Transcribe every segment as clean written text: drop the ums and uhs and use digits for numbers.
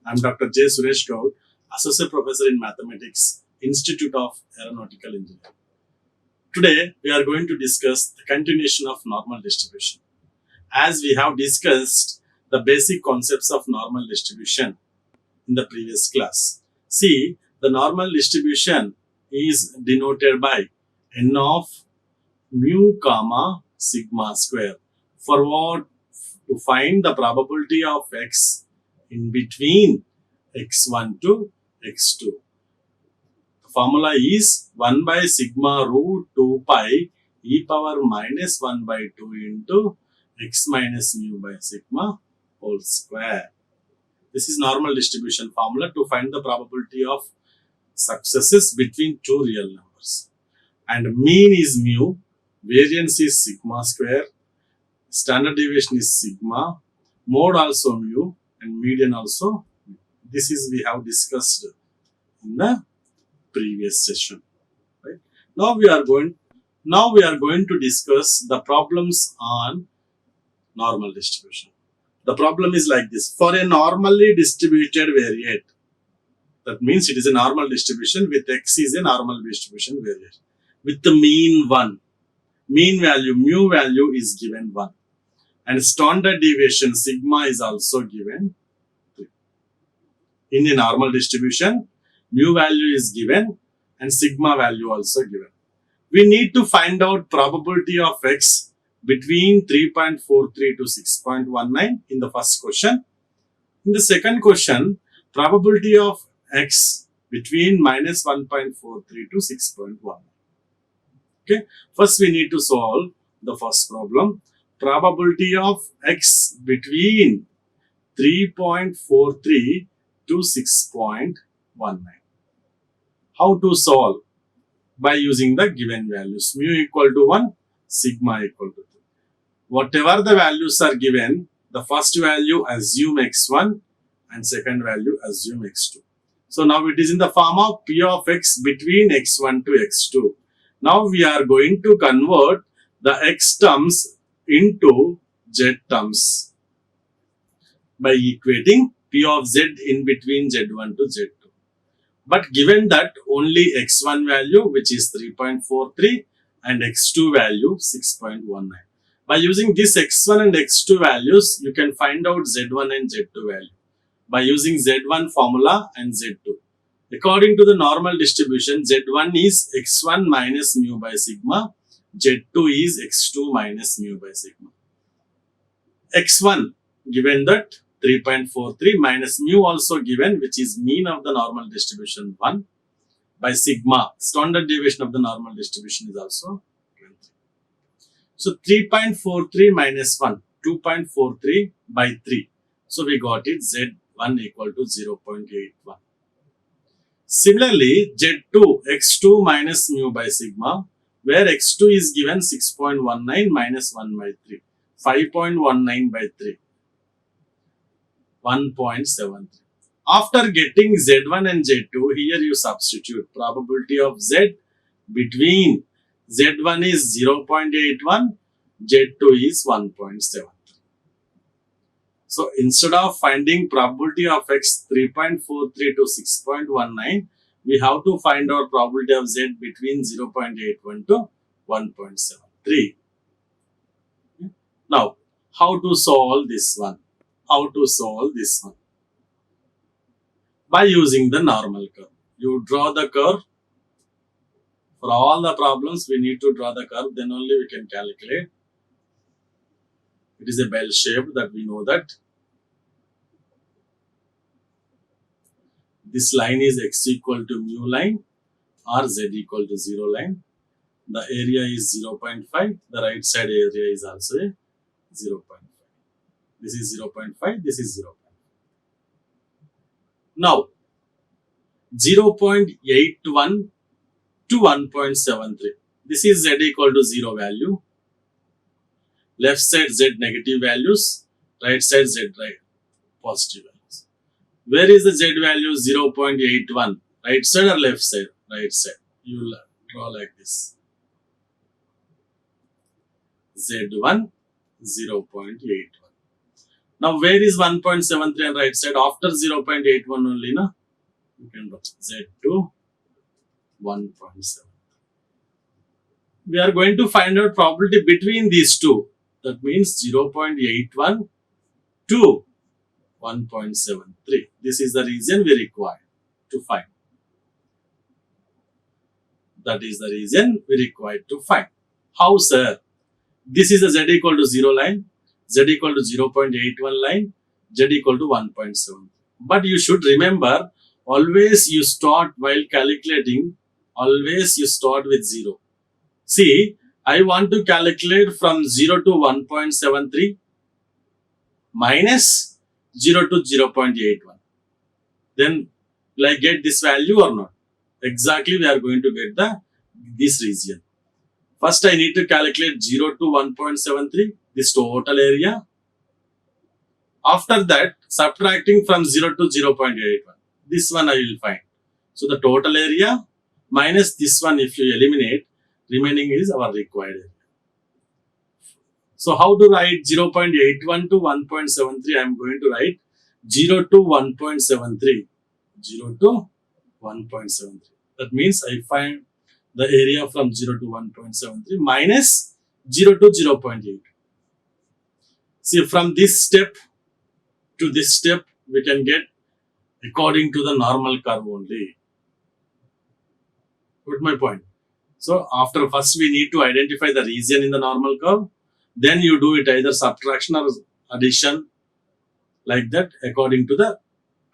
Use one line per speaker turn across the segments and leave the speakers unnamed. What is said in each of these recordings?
I'm Dr.J Suresh Goud, Associate Professor in Mathematics, Institute of Aeronautical Engineering. Today, we are going to discuss the continuation of normal distribution. As we have discussed the basic concepts of normal distribution in the previous class. See, the normal distribution is denoted by n of mu comma sigma square. For what? To find the probability of x in between x1 to x2. The formula is 1 by sigma root 2 pi e power minus 1 by 2 into x minus mu by sigma whole square. This is normal distribution formula to find the probability of successes between two real numbers. And mean is mu, variance is sigma square, standard deviation is sigma, mode also mu, and median also. This is we have discussed in the previous session. Right? Now we are going to discuss the problems on normal distribution. The problem is like this. For a normally distributed variate, that means it is a normal distribution with x is a normal distribution variate. With the mean 1, mean value, mu value is given 1. And standard deviation, sigma is also given 3. In a normal distribution, mu value is given and sigma value also given. We need to find out probability of x between 3.43 to 6.19 in the first question. In the second question, probability of x between minus 1.43 to 6.1. Okay, first we need to solve the first problem. Probability of x between 3.43 to 6.19. How to solve? By using the given values. Mu equal to 1, sigma equal to 3. Whatever the values are given, the first value assume x1 and second value assume x2. So now it is in the form of p of x between x1 to x2. Now we are going to convert the x terms into z terms by equating p of z in between z1 to z2. But given that only x1 value, which is 3.43, and x2 value 6.19. By using this x1 and x2 values, you can find out z1 and z2 value by using z1 formula and z2. According to the normal distribution, z1 is x1 minus mu by sigma, z2 is x2 minus mu by sigma. x1 given that 3.43 minus mu also given, which is mean of the normal distribution 1 by sigma. Standard deviation of the normal distribution is also given 3. So 3.43 minus 1, 2.43 by 3. So we got it z1 equal to 0.81. Similarly, z2, x2 minus mu by sigma, where x2 is given 6.19 minus 1 by 3, 5.19 by 3. 1.73. After getting z1 and z2, here you substitute probability of z between z1 is 0.81, z2 is 1.73. So instead of finding probability of x 3.43 to 6.19, we have to find out probability of z between 0.81 to 1.73. Now, how to solve this one? How to solve this one? By using the normal curve. You draw the curve. For all the problems, we need to draw the curve. Then only we can calculate. It is a bell shape that we know that. This line is x equal to mu line or z equal to 0 line. The area is 0.5. The right side area is also 0.5. This is 0.5. This is 0.5. Now, 0.81 to 1.73. This is z equal to 0 value. Left side z negative values. Right side z positive values. Where is the z value 0.81? Right side or left side? Right side. You will draw like this. Z1 0.81. Now where is 1.73 on right side? After 0.81 only, na? You can do Z2 1.7. We are going to find out probability between these two. That means 0.81 to 1.73. This is the reason we require to find. That is the reason we require to find. How, sir? This is a Z equal to 0 line, Z equal to 0.81 line, Z equal to 1.7. But you should remember, always you start while calculating, always you start with 0. See, I want to calculate from 0 to 1.73 minus 0 to 0.81. Then will I get this value or not? Exactly, we are going to get this region. First, I need to calculate 0 to 1.73, this total area. After that, subtracting from 0 to 0.81. This one I will find. So, the total area minus this one, if you eliminate, remaining is our required area. So, how to write 0.81 to 1.73? I am going to write 0 to 1.73. 0 to 1.73. That means I find the area from 0 to 1.73 minus 0 to 0.8. See, from this step to this step, we can get according to the normal curve only. Put my point. So, after first we need to identify the region in the normal curve. Then you do it either subtraction or addition, like that, according to the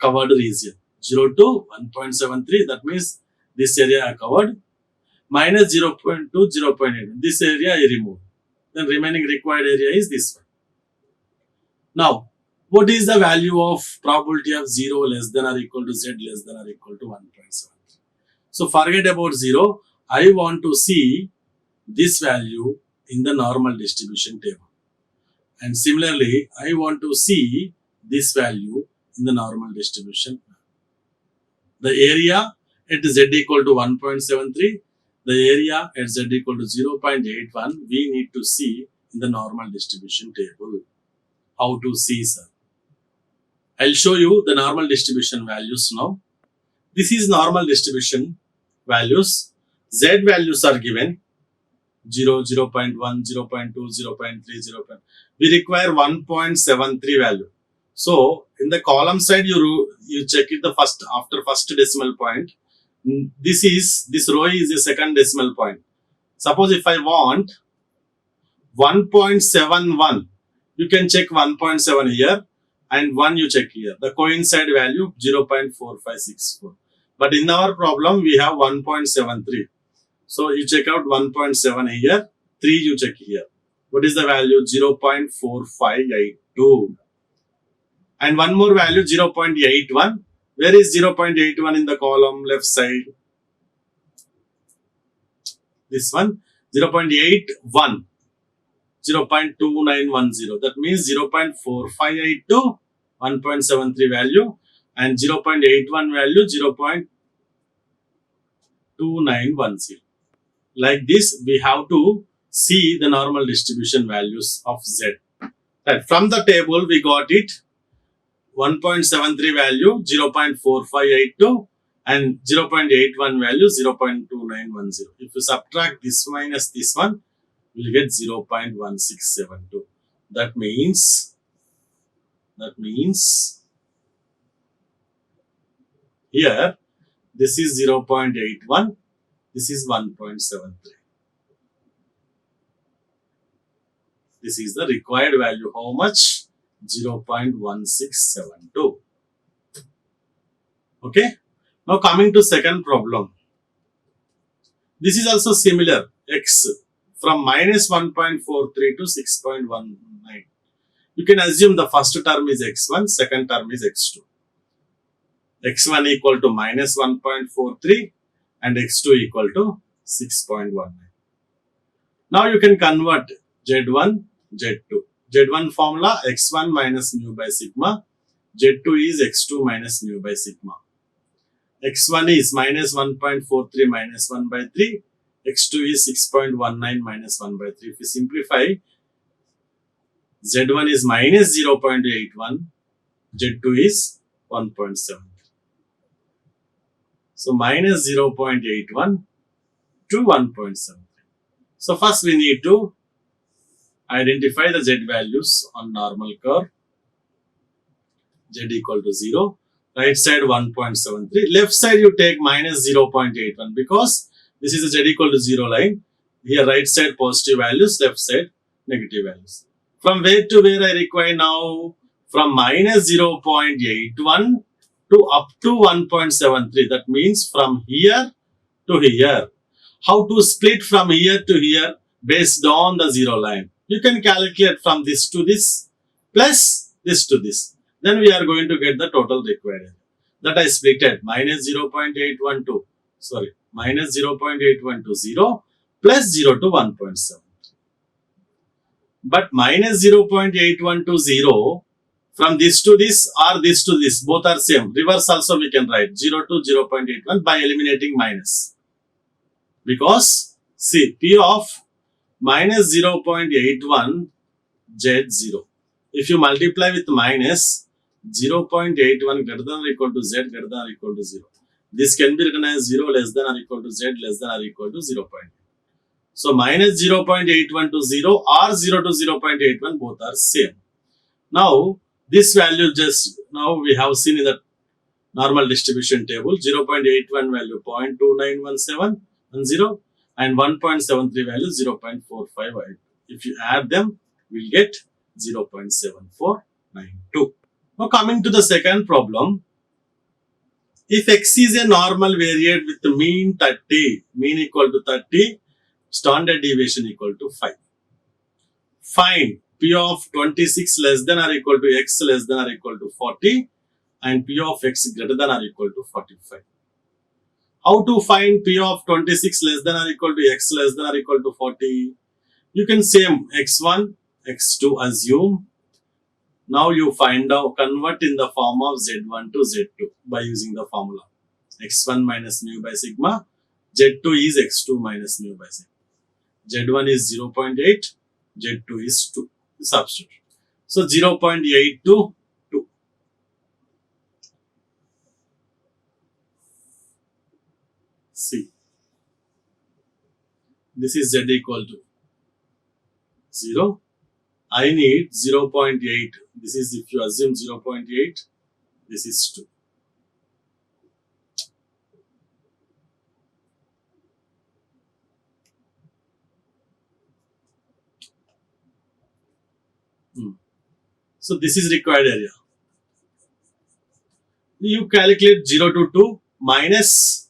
covered region. 0 to 1.73, that means this area I covered, minus 0.2, 0.8. This area I remove. Then remaining required area is this one. Now, what is the value of probability of 0 less than or equal to Z less than or equal to 1.73? So, forget about 0. I want to see this value in the normal distribution table. And similarly, I want to see this value in the normal distribution. The area at Z equal to 1.73, the area at Z equal to 0.81, we need to see in the normal distribution table. How to see, sir? I'll show you the normal distribution values now. This is normal distribution values. Z values are given 0, 0.1, 0.2, 0.3, 0. We require 1.73 value. So, in the column side, you check it the first after first decimal point. This row is the second decimal point. Suppose if I want 1.71, you can check 1.7 here and 1 you check here. The coincide value 0.4564. But in our problem, we have 1.73. So, you check out 1.7 here, 3 you check here. What is the value? 0.4582. And one more value, 0.81. Where is 0.81 in the column left side? This one, 0.81, 0.2910. That means 0.4582, 1.73 value, and 0.81 value, 0.2910. Like this, we have to see the normal distribution values of Z. Right. From the table, we got it. 1.73 value 0.4582 and 0.81 value 0.2910. If you subtract this minus this one, we will get 0.1672. That means here this is 0.81, this is 1.73. This is the required value. How much? 0.1672. Okay. Now coming to second problem. This is also similar. X from minus 1.43 to 6.19. You can assume the first term is x1, second term is x2. x1 equal to minus 1.43 and x2 equal to 6.19. Now you can convert Z1, Z2. Z1 formula x1 minus mu by sigma. Z2 is x2 minus mu by sigma. x1 is minus 1.43 minus 1 by 3. x2 is 6.19 minus 1 by 3. If we simplify, Z1 is minus 0.81, Z2 is 1.7. So minus 0.81 to 1.7. So first we need to identify the Z values on normal curve. Z equal to 0. Right side 1.73. Left side you take minus 0.81 because this is a Z equal to 0 line. Here right side positive values, left side negative values. From where to where I require now? From minus 0.81 to up to 1.73. That means from here to here. How to split from here to here based on the 0 line? You can calculate from this to this plus this to this. Then we are going to get the total required. That I split at minus 0.812. Sorry, minus 0.812 plus 0 to 1.7. But minus 0.8120 from this to this or this to this, both are same. Reverse also we can write 0 to 0.81 by eliminating minus. Because see, P of minus 0.81 Z0. If you multiply with minus 0.81 greater than or equal to Z greater than or equal to 0. This can be written as 0 less than or equal to Z less than or equal to 0. So minus 0.81 to 0 or 0 to 0.81 both are same. Now this value just now we have seen in the normal distribution table 0.81 value 0.291710 and 1.73 value 0.458. If you add them, we'll get 0.7492. Now coming to the second problem, if x is a normal variate with mean 30, mean equal to 30, standard deviation equal to 5. Find P of 26 less than or equal to x less than or equal to 40 and P of x greater than or equal to 45. How to find P of 26 less than or equal to x less than or equal to 40? You can say x1, x2 assume. Now you find out, convert in the form of z1 to z2 by using the formula. x1 minus mu by sigma, z2 is x2 minus mu by sigma. z1 is 0.8, z2 is 2. Substitute. So 0.8 to 2. See. This is z equal to 0. I need 0.8. This is if you assume 0.8. This is 2. So this is required area. You calculate 0 to 2 minus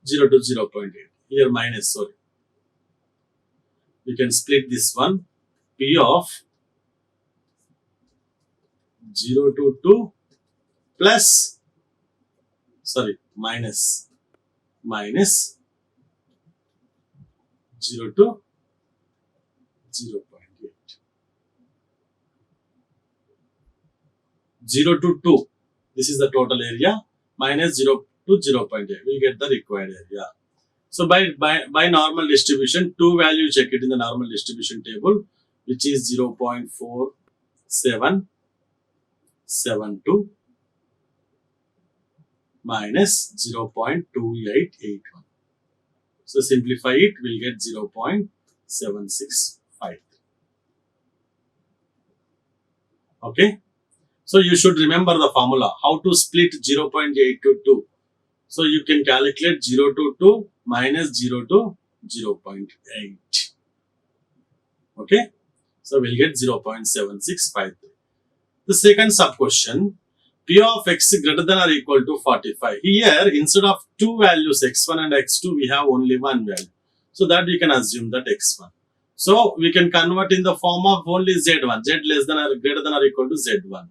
0 to 0.8. Here minus, sorry. We can split this one. P of 0 to 2 plus, sorry, minus 0 to 0.8. 0 to 2. This is the total area. Minus 0 to 0.8. We get the required area. So by normal distribution, 2 value check it in the normal distribution table, which is 0.4772 minus 0.2881. So simplify it, we'll get 0.765. Okay. So you should remember the formula, how to split 0.8 to 2. So you can calculate 0 to 2 minus 0 to 0.8. Okay. So we'll get 0.7653. The second sub question, P of x greater than or equal to 45. Here, instead of two values x1 and x2, we have only one value. So that we can assume that x1. So we can convert in the form of only z1, z less than or greater than or equal to z1.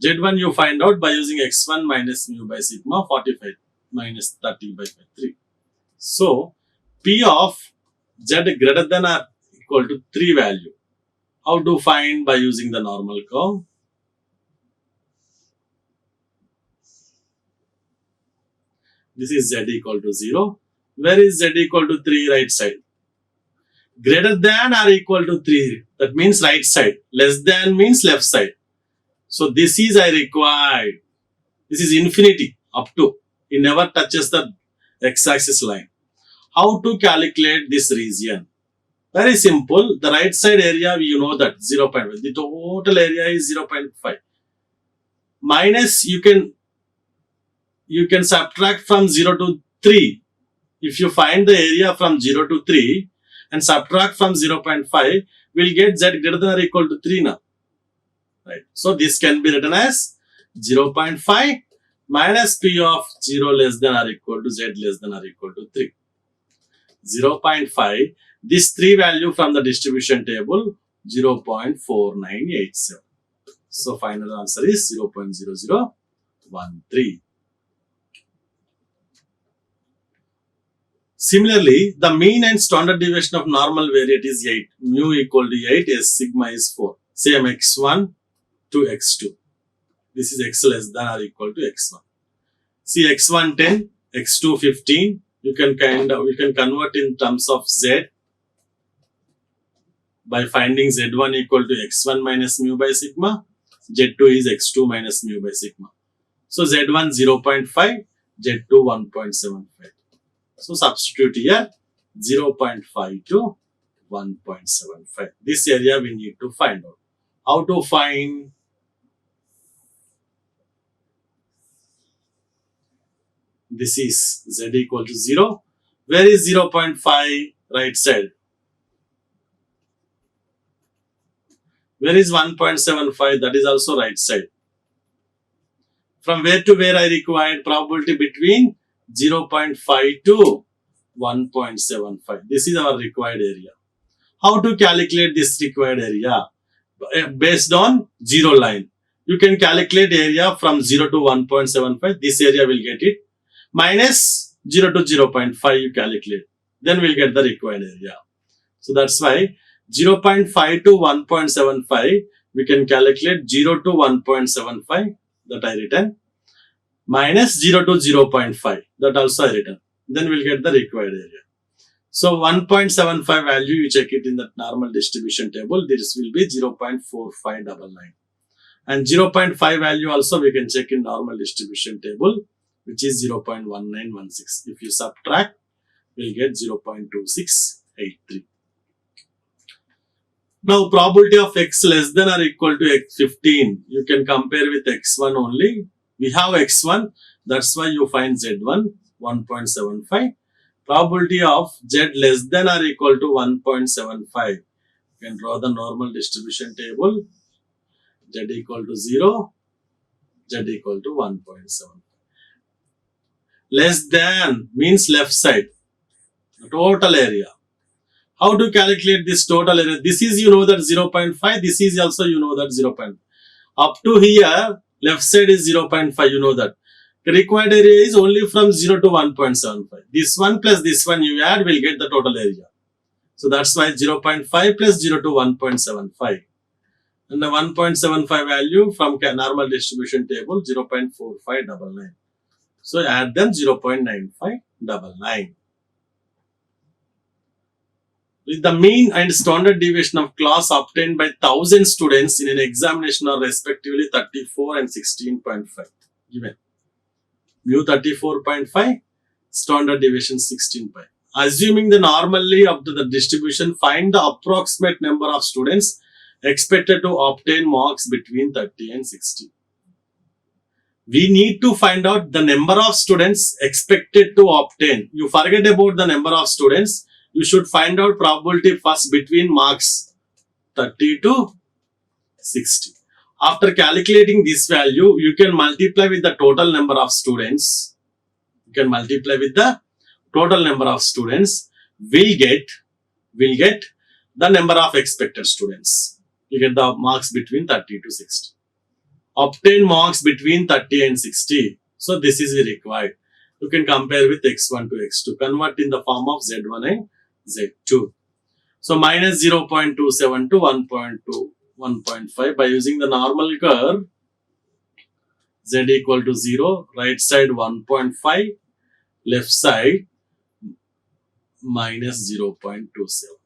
Z1 you find out by using x1 minus mu by sigma 45 minus 30 by 3. So, P of z greater than or equal to 3 value. How to find? By using the normal curve. This is z equal to 0. Where is z equal to 3? Right side. Greater than or equal to 3. That means right side. Less than means left side. So this is I required. This is infinity up to. It never touches the x-axis line. How to calculate this region? Very simple. The right side area, you know that 0.5. The total area is 0.5. Minus, you can subtract from 0 to 3. If you find the area from 0 to 3 and subtract from 0.5, we'll get z greater than or equal to 3 now. Right. So this can be written as 0.5 minus p of 0 less than or equal to z less than or equal to 3. 0.5. This 3 value from the distribution table 0.4987. So final answer is 0.0013. Similarly, the mean and standard deviation of normal variate is 8. Mu equal to 8 is sigma is 4. Same x1 to x2. This is x less than or equal to x1. See x1 10, x2 15. You can convert in terms of z by finding z1 equal to x1 minus mu by sigma. Z2 is x2 minus mu by sigma. So z1 0.5, z2 1.75. So substitute here 0.5 to 1.75. This area we need to find out. How to find? This is z equal to 0. Where is 0.5 right side? Where is 1.75? That is also right side. From where to where I required probability between 0.5 to 1.75. This is our required area. How to calculate this required area? Based on 0 line. You can calculate area from 0 to 1.75. This area will get it. Minus 0 to 0.5 you calculate. Then we'll get the required area. So that's why 0.5 to 1.75 we can calculate 0 to 1.75 that I written. Minus 0 to 0.5 that also I written. Then we'll get the required area. So 1.75 value you check it in the normal distribution table. This will be 0.4599. And 0.5 value also we can check in normal distribution table, which is 0.1916. If you subtract, we'll get 0.2683. Now, probability of x less than or equal to x15, you can compare with x1 only. We have x1, that's why you find z1, 1.75. Probability of z less than or equal to 1.75. You can draw the normal distribution table. Z equal to 0, z equal to 1.75. Less than means left side, the total area. How to calculate this total area? This is you know that 0.5, this is also you know that 0.5. Up to here, left side is 0.5, you know that. The required area is only from 0 to 1.75. This one plus this one you add will get the total area. So that's why 0.5 plus 0 to 1.75. And the 1.75 value from normal distribution table 0.4599. So add them 0.9599. With the mean and standard deviation of class obtained by 1000 students in an examination are respectively 34 and 16.5 given. Mu 34.5, standard deviation 16.5. Assuming the normally of the distribution, find the approximate number of students expected to obtain marks between 30 and 60. We need to find out the number of students expected to obtain. You forget about the number of students. You should find out probability first between marks 30 to 60. After calculating this value, you can multiply with the total number of students. You can multiply with the total number of students. We'll get the number of expected students. You get the marks between 30 to 60. Obtain marks between 30 and 60. So this is required. You can compare with x1 to x2. Convert in the form of z1 and z2. So minus 0.27 to 1.5 by using the normal curve. Z equal to 0. Right side 1.5. Left side minus 0.27.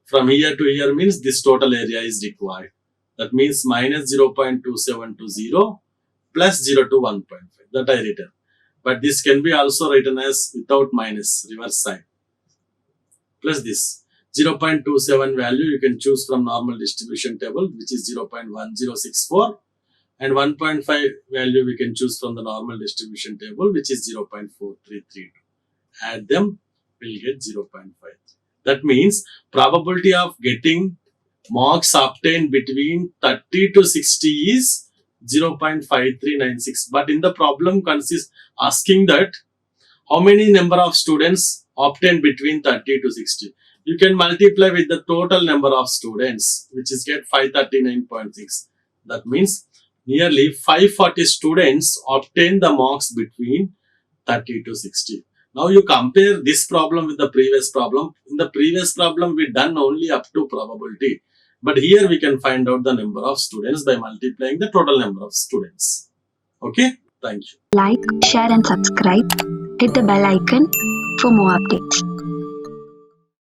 from here to here means this total area is required. That means minus 0.2720 plus 0 to 1.5. That I written. But this can be also written as without minus, reverse side. Plus this 0.27 value you can choose from normal distribution table, which is 0.1064, and 1.5 value we can choose from the normal distribution table, which is 0.4332. Add them, we'll get 0.5. That means probability of getting marks obtained between 30 to 60 is 0.5396. But in the problem consists asking that how many number of students obtained between 30 to 60. You can multiply with the total number of students, which is get 539.6. That means nearly 540 students obtain the marks between 30 to 60. Now you compare this problem with the previous problem. In the previous problem, we done only up to probability. But here we can find out the number of students by multiplying the total number of students. Okay, thank you.
Like, share and subscribe. Hit the bell icon for more updates.